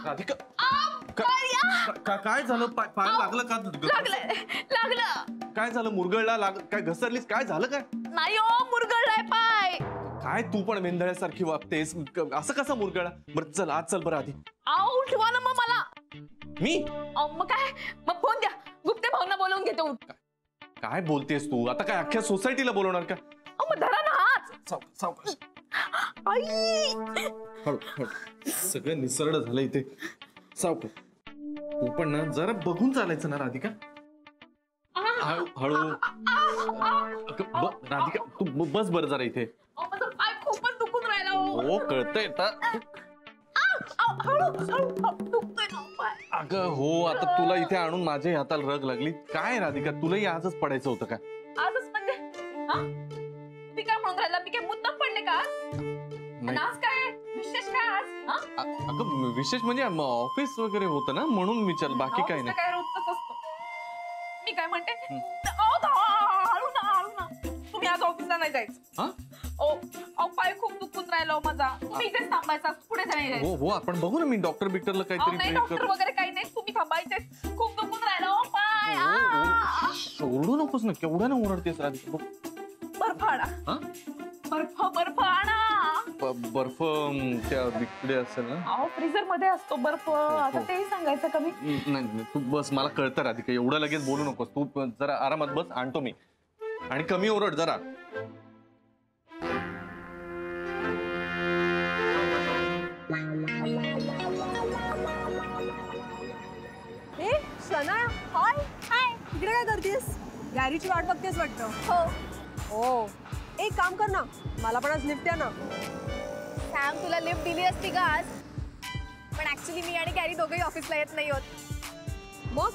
राधिका काय झालं? पाय लागलं का? लागलं. काय झालं? मुरगळला? काय घसरलीस? काय झालं? काय नाही हो, मुरगळलाय पाय. काय तू पण वेंधळ्यासारखी वागतेस? असं कसं मुरगळा? बरं चल आज चल बरं आधी. उठवा ना मग मला. मी मग काय? मग फोन द्या, गुप्ते भाऊंना बोलवून घेतो. काय बोलतेस तू? आता काय अख्ख्या सोसायटीला बोलवणार का? मग धरा ना हात. सावकाश. आई हळू हळू. सगळं निसरड झालं इथे. सावकाश. तू पण ना जरा बघून चालायचं ना राधिका. हळू. राधिका तू बस बरं जरा इथे. माझा पाय खूपच दुखून राहिला. हो कळतंय दुखतोय ना पाय. अगं हो, आता तुला इथे आणून माझ्या हाताला रग लागली. काय राधिका, तुलाही आजच पडायचं होतं का? आजच म्हणजे मी काय म्हणून राहिला? मी काय मुद्दाम पडले का? आज काय विशेष काय आज? अगं विशेष म्हणजे ऑफिस वगैरे होतं ना म्हणून विचार, बाकी काही नाही. काय रोजच असतं. मी काय म्हणते, हळू ना. तुम्ही आज ऑफिसला नाही जायचं. पाय खूप दुखून राहिलो माझा. तुम्ही इथेच थांबायचा, पुढे जायचं. हो आपण बघू ना, मी डॉक्टर बिक्टरला काहीतरी डॉक्टर वगैरे काही नाही, तुम्ही थांबायचे. खूप दुखून राहिलो पाय. ओरडू नकोस ना, केवढ्या ना ओरडतेस राधिका. बर्फ आणा. बर्फ आणा. बर्फ त्या बिकडे असेल ना? फ्रीजर मध्ये असतो बर्फ. आता तेही सांगायचं का मी? नाही तू बस, मला कळतं राधिका, एवढं लगेच बोलू नकोस. तू जरा आरामात बस, आणतो मी. आणि कमी ओरड जरा. शना, हाय. इकडे काय करतेस? गॅरीची वाट बघतेस वाटतं. हो. एक काम कर ना, मला पण आज लिफ्ट द्या ना. सॅम, तुला लिफ्ट दिली असती का आज? पण ऍक्च्युली मी आणि गॅरी दोघेही ऑफिसला येत नाही होत. मग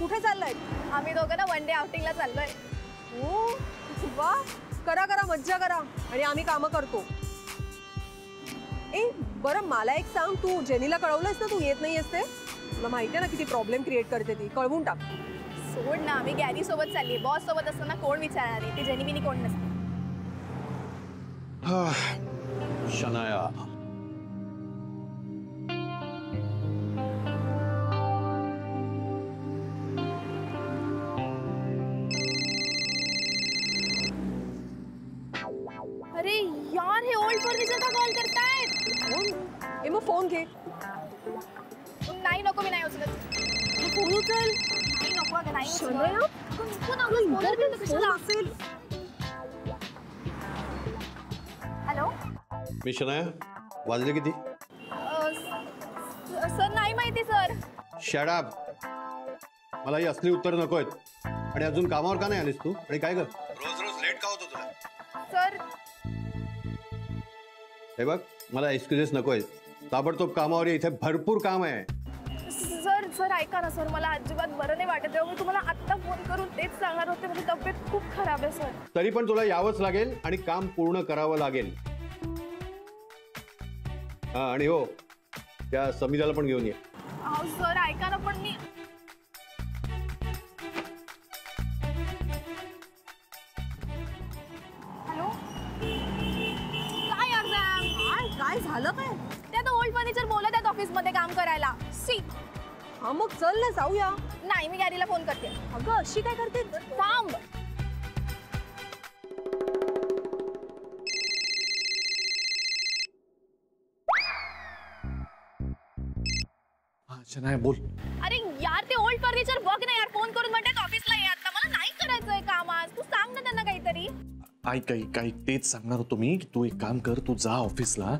कुठे चाललाय? आम्ही दोघं ना वन डे आउटिंगला चाललोय. हो वा, करा मज्जा करा आणि आम्ही कामं करतो. बरं मला एक सांग, तू जेनीला कळवलंस ना तू येत नाही असते? तुला माहिती आहे ना किती प्रॉब्लेम क्रिएट करते ती. कळवून टाक. सोड ना, मी गॅरी सोबत चालली. बॉस सोबत असताना कोण विचारणार आहे? ती जेनी बिनी कोण नसते. शनाया, अरे यार, हे ओल्ड फर्निचर का कॉल करतायत? मग फोन घे. नाही नको, मी नाही उचलत. फोन उचल. नाही नको अगं, नाही शनाया, उचलत. हॅलो. मी शनाया, वाजले किती? सर नाही माहिती सर. Shut up. मला ही असली उत्तर नको आहेत. आणि अजून कामावर का नाही आलीस तू? आणि काय कर, रोज लेट का होतो तुला? सर हे बघ, मला एक्सक्युजेस नको आहेत. ताबडतोब कामावर ये, इथे भरपूर काम आहे. सर ऐका ना सर, मला अजिबात बरं नाही वाटत आहे. मी तुम्हाला आत्ता फोन करून तेच सांगणार होते. माझी तब्येत खूप खराब आहे सर. तरी पण तुला यावंच लागेल आणि काम पूर्ण करावं लागेल. हा, आणि हो, त्या समिताला पण घेऊन ये. सर ऐका ना, पण मी हॅलो. काय झालं काय? त्या तर ओल्ड फर्निचर बोलत आहेत ऑफिस मध्ये काम करायला. सी. हा मग चल ना जाऊया. नाही, मी गॅरीला फोन करते. अगं अशी काय करते? थांब. शनाया बोल. अरे यार, ते ओल्ड फर्निचर बघ ना यार. फोन करून म्हणतात ऑफिसला ये आता. मला नाही करायचंय काम आज. तू सांग ना त्यांना काहीतरी. ऐक तेच सांगणार होतो मी की तू एक काम कर, तू जा ऑफिसला.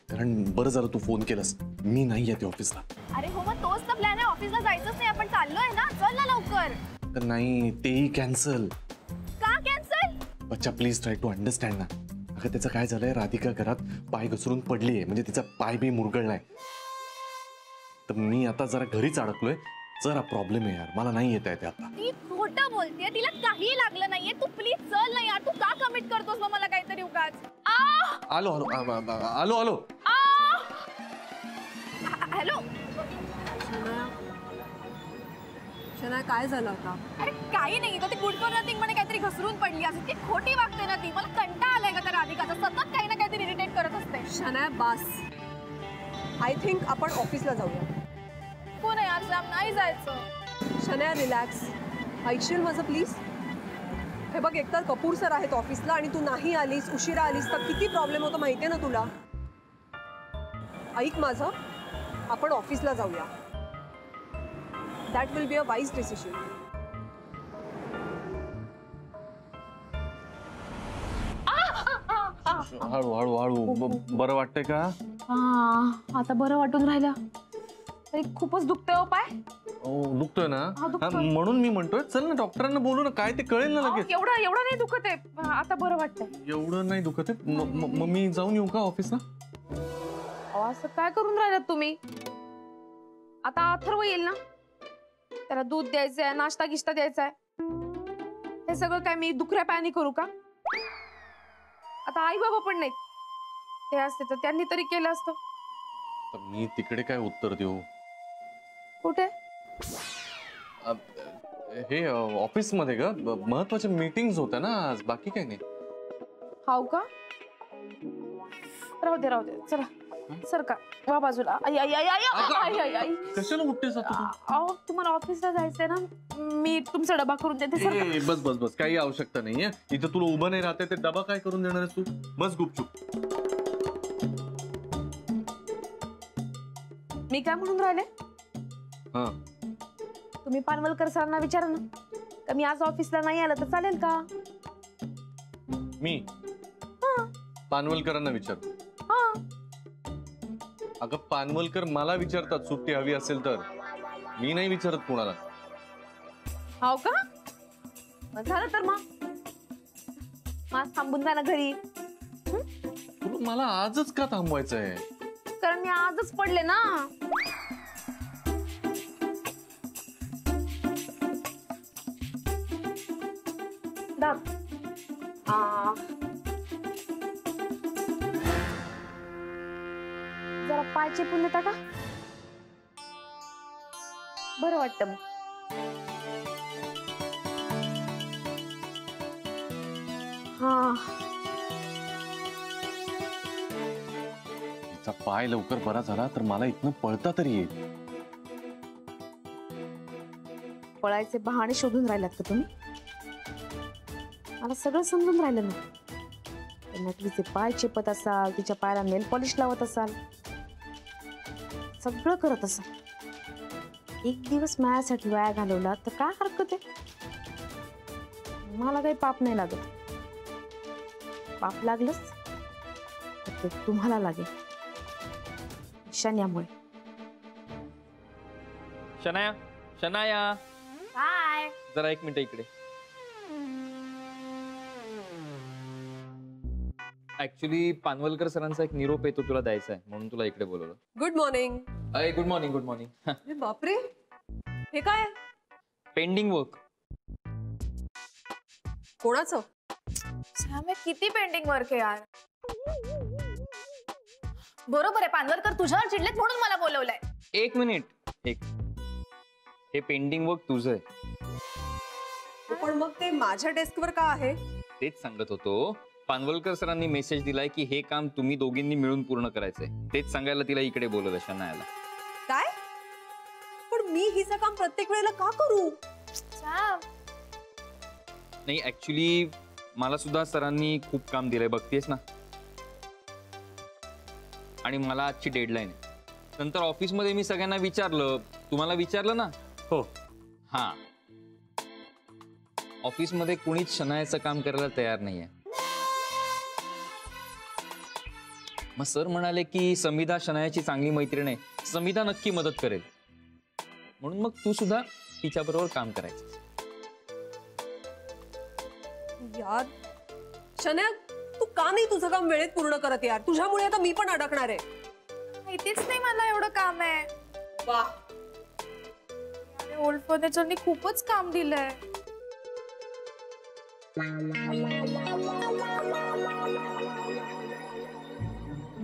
कारण बरं झालं तू फोन केलास, मी नाही येते ऑफिसला. अरे हो, मग तोच तर प्लॅन आहे. ऑफिसला जायचंच नाही, आपण चाललोय ना. चल ना लवकर. तर नाही, तेही कॅन्सल. का कॅन्सल? बच्चा प्लीज ट्राय टू अंडरस्टँड ना. अगं त्याचं काय झालंय, राधिका घरात पाय घसरून पडली आहे. म्हणजे तिचा पाय बी मुरगळलाय. तर मी आता जरा घरीच अडकलोय. जरा प्रॉब्लेम आहे यार, मला नाही येत आहे ते आता. ती खोटं बोलतेय, तिला काही लागलं नाहीये. तू प्लीज चल ना यार, तू का कमिट करतोस मग मला काहीतरी उगाच. आलो आलो आलो आलो. हॅलो. शनाया काय झालं आता? अरे काही नाही, ती गुड फॉर नथिंग मध्ये काहीतरी घसरून पडली असं. ती खोटी वागते ना ती. मला कंटाळा आलाय का त्या राधिकाचा, सतत काही ना काहीतरी इरिटेट करत असते. शनाया बास, आय थिंक आपण ऑफिसला जाऊया. कोण आहे आज? नाही जायचं. शनाया रिलॅक्स, ऐकशील माझं प्लीज? हे बघ, एकतर कपूर सर आहेत ऑफिसला आणि तू नाही आलीस, उशिरा आलीस तर किती प्रॉब्लेम होतो माहितीये ना तुला. ऐक माझं, आपण ऑफिसला जाऊया. That will be a wise decision. हळू हळू हळू. बरं वाटतंय का? आता बरं वाटून राहिलं. तरी खूपच दुखतंय हो पाय. दुखतोय ना? दुखतोय. म्हणून मी म्हणतोय चल ना डॉक्टरांना बोलू ना, काय ते कळेल ना लगेच. एवढं नाही दुखत आहे, आता बरं वाटतंय. एवढं नाही दुखत आहे? मग मी जाऊन येऊ का ऑफिसला? असं काय करून राहिलात तुम्ही? आता अथर्व येईल ना, त्याला दूध द्यायचंय, नाश्ता गिश्ता द्यायचाय. हे सगळं काय मी दुखऱ्या पायाने करू का? आता आई बाबा पण नाहीत, ते असते तर त्यांनी तरी केलं असतं. तर मी तिकडे काय उत्तर देऊ? कुठे? हे ऑफिस मध्ये ग, महत्वाच्या मीटिंग्स होत्या ना आज, बाकी काही नाही. हाव का? राहू दे चला. सर का वा बाजूला. आई आई आई आई आई आई आई. कशाला उठतेस तू? अहो तुम्हाला ऑफिसला जायचंय ना, मी तुमचा डबा करून देते. सर का? बस बस बस, काही आवश्यकता नाहीये. इथं तुला उभं नाही राहते, ते डबा काय करून देणार आहेस तू? बस गुपचूप. मी काय म्हणून राहिले? हा, तुम्ही पानवलकर सरांना विचारा ना, का मी आज ऑफिसला नाही आलं तर चालेल का? मी पानवलकरांना विचारतो. हा. अगं पानवलकर मला विचारतात सुट्टी हवी असेल तर, मी नाही विचारत कोणाला. हाव का? मग झालं तर मग थांबून जा ना घरी. तुला मला आजच का थांबवायचं आहे? कारण मी आजच पडले ना. दाब. जरा पाय चेपून देता का? बरं वाटतं मग. हा. तिचा पाय लवकर बरा झाला तर मला इथनं पळता तरी येईल. पळायचे बहाणे शोधून राहिलात का तुम्ही? मला सगळं समजून राहिलं ना. नटवीचे पाय चेपत असाल, तिच्या पायाला नेल पॉलिश लावत असाल, सगळं करत असाल. एक दिवस माझ्यासाठी वाया घालवला तर काय हरकत आहे? मला काही पाप नाही लागत. पाप लागलंच तर ते तुम्हाला लागेल, शन्यामुळे. शनाया, शनाया, काय? जरा एक मिनिट इकडे. ऍक्च्युली पानवलकर सरांचा एक निरोप आहे, तो तुला द्यायचा आहे म्हणून तुला इकडे बोलवलं. Good morning. अय गुड मॉर्निंग. Good morning. अरे बापरे, हे काय? Pending work. कोणाचं? किती पेंडिंग वर्क आहे यार. बरोबर आहे, पानवलकर तुझ्यावर चिडलेत म्हणून मला बोलवलंय. एक मिनिट. हे पेंडिंग वर्क तुझं आहे. पण मग ते माझ्या डेस्कवर का आहे? तेच सांगत होतो. पानवलकर सरांनी मेसेज दिलाय की हे काम तुम्ही दोघींनी मिळून पूर्ण करायचंय. तेच सांगायला तिला इकडे बोलवलं शनायाला. काय? पण मी हिचं काम प्रत्येक वेळेला का करू? नाही, ऍक्च्युली मला सुद्धा सरांनी खूप काम दिलंय, बघतेस ना. आणि मला आजची डेडलाईन आहे. नंतर ऑफिसमध्ये मी सगळ्यांना विचारलं, तुम्हाला विचारलं ना? हो. हा, ऑफिसमध्ये कुणीच शनायाचं काम करायला तयार नाहीये. मग सर म्हणाले की संविधा शनायाची चांगली मैत्रीण आहे, संविधा नक्की मदत करेल. म्हणून मग तू सुद्धा तिच्याबरोबर काम करायचं. यार शनाया, तू का नाही तुझं काम वेळेत पूर्ण करत यार? तुझ्यामुळे आता मी पण अडकणार आहे. माहितीच नाही मला एवढं काम आहे. वा, ओल्ड फर्निचरनी खूपच काम दिलंय.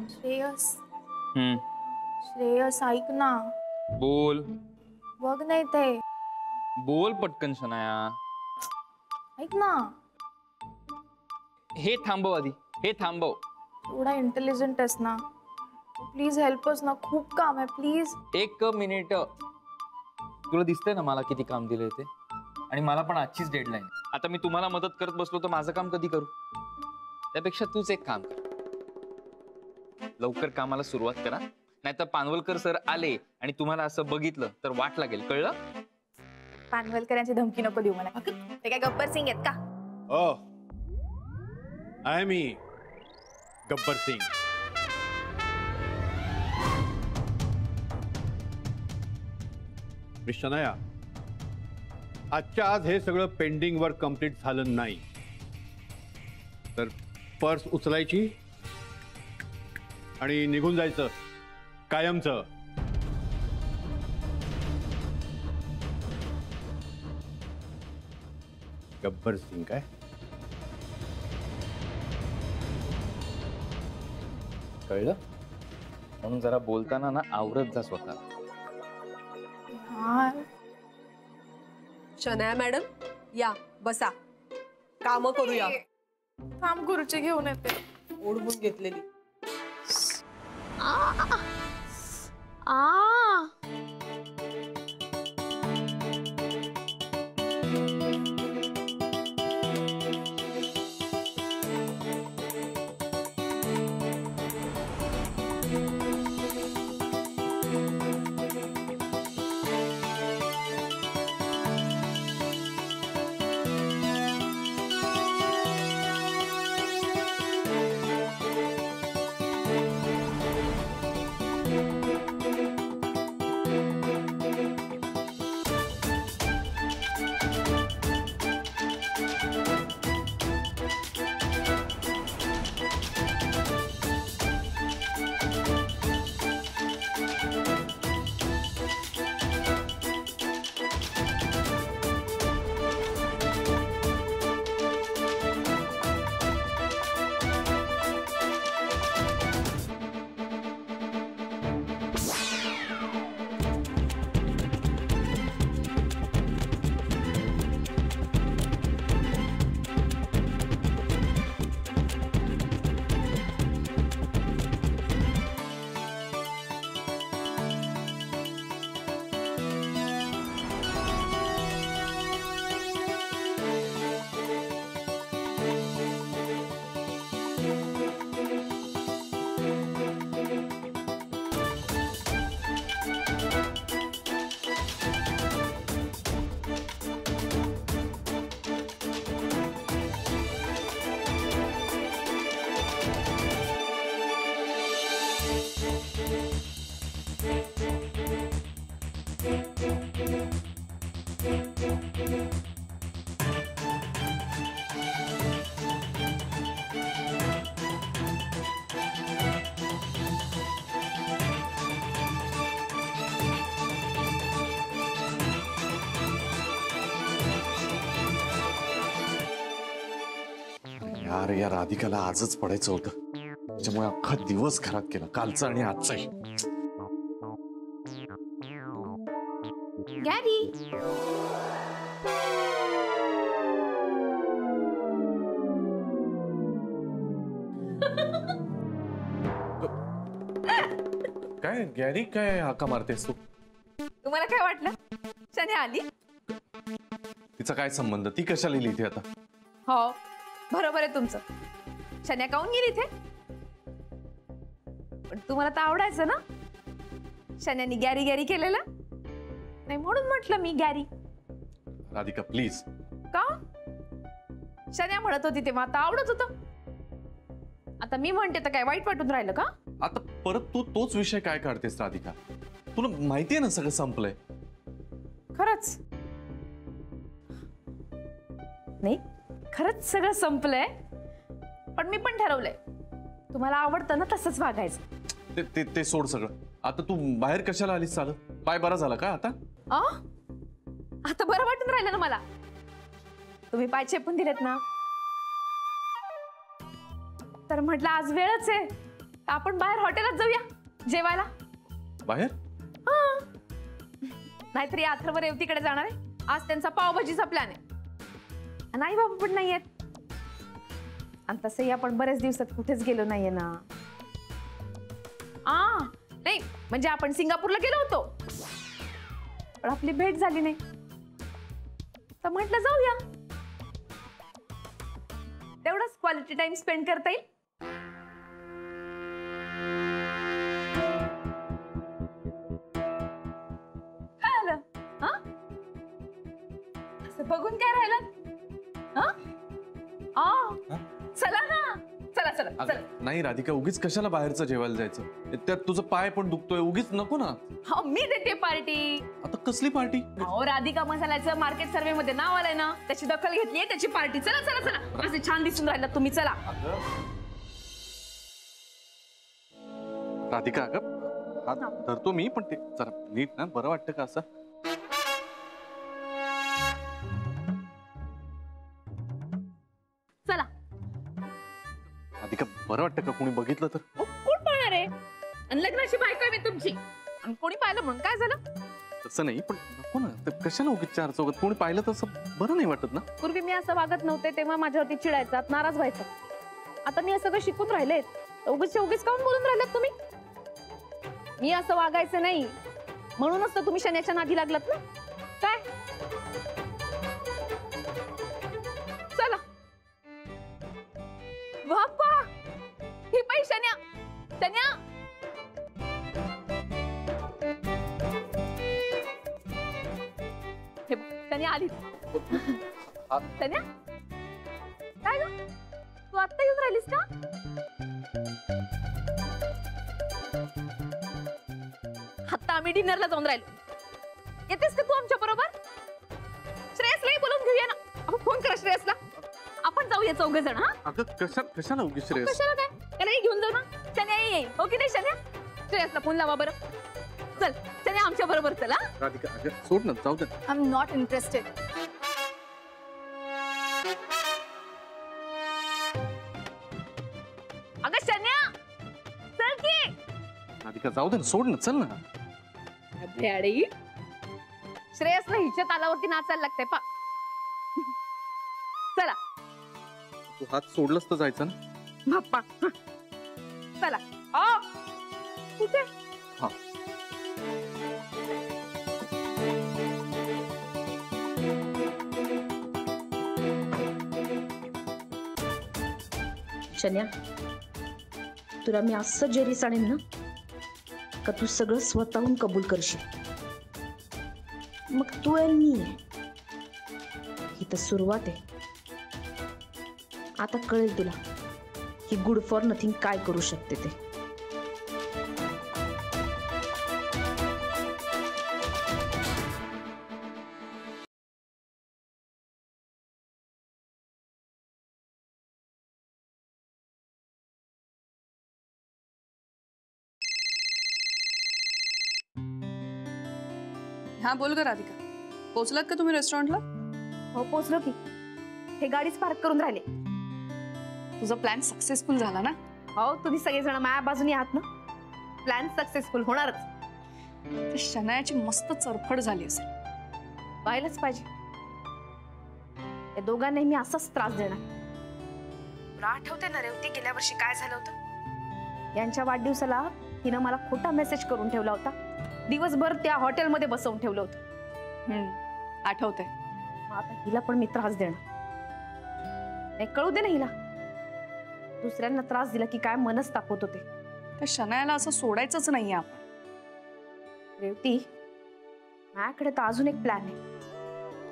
श्रेयस श्रेयस ऐक ना. बोल बघ नाही ते. बोल पटकन शनाया. ऐक ना. हे थांबव आधी, हे थांबव. थोडा इंटेलिजंट आहेस ना. प्लीज हेल्प अस ना. खूप काम आहे प्लीज. एक मिनिट. तुला दिसतंय ना मला किती काम दिलंय ते, आणि मला पण आजचीच डेडलाईन. आता मी तुम्हाला मदत करत बसलो तर माझं काम कधी करू? त्यापेक्षा तूच एक काम कर, लवकर कामाला सुरुवात करा, नाहीतर पानवलकर सर आले आणि तुम्हाला असं बघितलं तर वाट लागेल. कळलं? पानवलकरांची धमकी नको देऊ मला. ते काय गब्बर सिंग आहेत का? ओ आय मी गब्बर सिंग. मिस शनाया, आजच्या आज हे सगळं पेंडिंग वर्क कंप्लीट झालं नाही तर पर्स उचलायची आणि निघून जायचं कायमचं. गब्बर सिंग काय? कळलं? म्हणून जरा बोलताना ना आवरत जा स्वतः. हा. शनाया मॅडम या बसा, काम करूया. काम खुर्ची घेऊन येते. ओढवून घेतलेली. यार या राधिकाला आजच पडायचं होतं, त्याच्यामुळे अख्खा दिवस घरात गेला, कालचा आणि आजचाही. गॅरी काय गॅरी काय हाका मारतेस तू? तुम्हाला काय वाटलं शनी आली? तिचा काय संबंध? ती कशाला लिहिली इथे आता? हो बरोबर आहे तुमचं. शन्या काऊन गेली इथे? पण तुम्हाला तर आवडायचं ना शन्यानी गॅरी गॅरी केलेलं, नाही म्हणून म्हटलं मी गॅरी. राधिका प्लीज. का? शन्या म्हणत होती तेव्हा आता आवडत होतं, आता मी म्हणते तर काय वाईट वाटून राहिलं का? आता परत तू तोच विषय काय काढतेस राधिका? तुला माहितीये ना सगळं संपलंय. खरंच नाही, खरंच सगळं संपलंय. पण मी पण ठरवलंय तुम्हाला आवडतं ना तसंच वागायचं. ते सोड सगळं. आता तू बाहेर कशाला आलीस? चालत पाय बरा झाला का आता? आता बरं वाटून राहिलं ना मला. तुम्ही पायचे पण दिलेत ना, तर म्हटलं आज वेळच आहे, तर आपण बाहेर हॉटेलात जाऊया जेवायला. बाहेर? नाहीतरी अथर्व रेवतीकडे जाणार आहे. आज त्यांचा पावभाजीचा प्लॅन आहे. नाही बाबा पण नाही येत. आणि तसंही आपण बरेच दिवसात कुठेच गेलो नाहीये ना. नाही म्हणजे आपण सिंगापूरला गेलो होतो, पण आपली भेट झाली नाही, तर म्हटलं जाऊया. तेवढाच क्वालिटी टाइम स्पेंड करता येईल. काय आलं? असं बघून काय राहिलं? चला ना, चला चला चला. नाही राधिका, उगीच कशाला बाहेरचं जेवायला जायचं? त्यात तुझं पाय पण दुखतोय, उगीच नको ना. मी देते पार्टी. आता कसली पार्टी? राधिका मसाल्याचं मार्केट सर्वे मध्ये नाव आलंय ना, त्याची दखल घेतलीये, त्याची पार्टी. चला चला चला, असे छान दिसून राहिला तुम्ही. चला राधिका, अगं हात धरतो मी, पण ते जरा नीट ना. बरं वाटतं का असं? चला. राधिका, बरं वाटतं का? कोणी बघितलं तर? कोण पाहणार आहे? आणि लग्नाची बायको आहे मी तुमची, आणि कोणी पाहिलं म्हणून काय झालं? तसं नाही, पण नको ना. तर कशाला उगीच चार चौघात कोणी पाहिलं तसं बरं नाही वाटत ना. पूर्वी मी असं वागत नव्हते, तेव्हा माझ्यावरती चिडायचा, नाराज व्हायचा. आता मी असं सगळं शिकून राहिले. उगीच उगीच काऊन बोलून राहिलात तुम्ही? मी असं वागायचं नाही म्हणूनच तर तुम्ही शण्याच्या नादी लागलात ना. काय? चला. बाप्पा, ही पाय शन्या. शन्या, हे बघ, शन्या आली. शन्या, काय ग? तू आत्ता येऊन राहिलीस का? आता आम्ही डिनरला जाऊन राहिलो. येतेस का तू आमच्या बरोबर? श्रेयसलाही बोलून घेऊया ना. आपण फोन करा श्रेयसला, आपण जाऊया 4 जण. अगं कशाला उगीच श्रेयस? कशाला काय? त्यालाही घेऊन जाऊ ना. शन्या येईल, हो की नाही शन्या? श्रेयसला फोन लावा बरं. चल शन्या, आमच्या बरोबर चला. राधिका, अगं सोड ना, जाऊ दे. I am not interested. अगं शन्या, चल की. राधिका, जाऊ दे ना, सोड ना, चल ना. भ्याडी. श्रेयसला हिच्या तालावरती नाचायला लागतंय पा. चला तू हात सोडलंस तर जायचं ना. बाप्पा, चला. कुठे? हा. शन्या, तुला मी असं जेरीस आणेन ना का तू सगळं स्वतःहून कबूल करशील. मग तू आहे, मी आहे. ही तर सुरुवात आहे. आता कळेल तुला ही गुड फॉर नथिंग काय करू शकते ते. हा बोल ग राधिका, पोहोचलात का तुम्ही रेस्टॉरंटला? हो पोचलो की. हे गाडीच पार्क करून राहिले. तुझा प्लॅन सक्सेसफुल झाला ना? हो, तुम्ही सगळेजण माझ्या बाजूने आहात ना. प्लॅन सक्सेसफुल होणारच. शनायाची मस्त चरफड झाली असेल. व्हायलाच पाहिजे. या दोघांनाही मी असाच त्रास देणार. तुला आठवते ना रेवती, गेल्या वर्षी काय झालं होतं? यांच्या वाढदिवसाला हिनं मला खोटा मेसेज करून ठेवला होता. दिवसभर त्या हॉटेलमध्ये बसवून ठेवलं होतं. आठवतंय. आता हिला पण मी त्रास देणार. नाही, कळू दे ना हिला. दुसऱ्यांना त्रास दिला की काय मनस्ताप होत होते. त्या शनायाला असं सोडायचंच नाहीये आपण. रेवती, माझ्याकडे तर अजून एक प्लॅन आहे.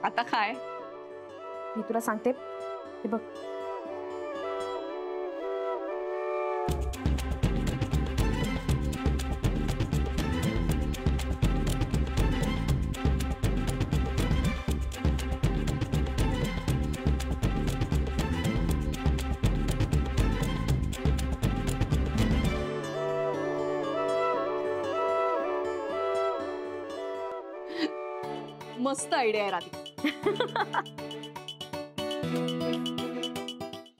आता काय? मी तुला सांगते, हे बघ. मस्त आयडिया आहे राधिका.